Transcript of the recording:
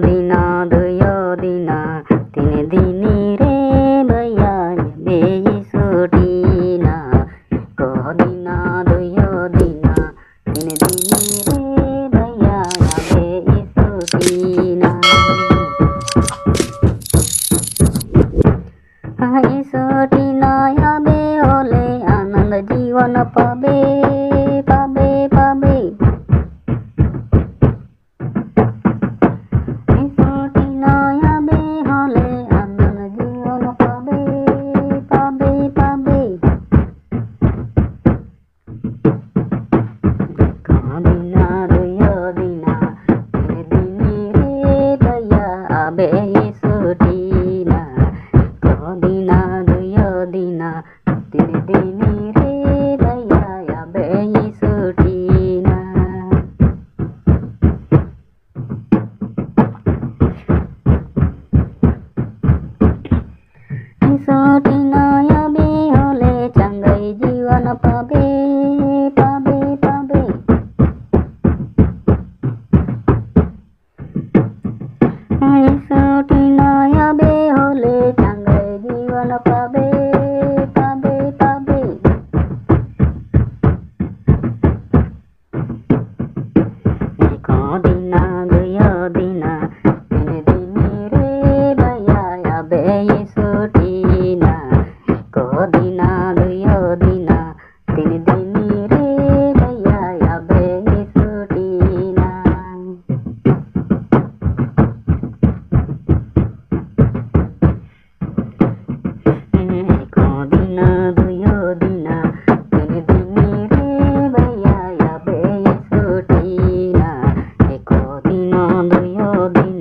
দিন দুই দিন তিন দিন রে ভাইয়া বেই ছুটি না কদিন দুই দিন তিন দিন রে ভাইয়া বেই ছুটি না ছুটি নয় হবে হলে আনন্দ জীবন পাবে পাবে পাবে ছুটি নয় হবে হলে আনন্দ জীবন পাবে পাবে পাবে কদিন দুই দিন তিন দিন রে ভাইয়া আবে ছুটি না কদিন দুই দিন তিন দিন রে ভাইয়া আবে ছুটি না ছুটি নয় হবে হলে চাঙ্গাই জীবন পাবে পাবে পাবে ছুটি নয় হবে হলে চাঙ্গাই জীবন পাবে পাবে পাবে কদিন দুই দিন তিন দিন রে ভাইয়া আবে ছুটি না কদিন দুই দিন তিন দিন রে ভাইয়া আবে ছুটি না কদিন দুই দিন তিন দিন রে ভাইয়া আবে ছুটি না কদিন দুই দিন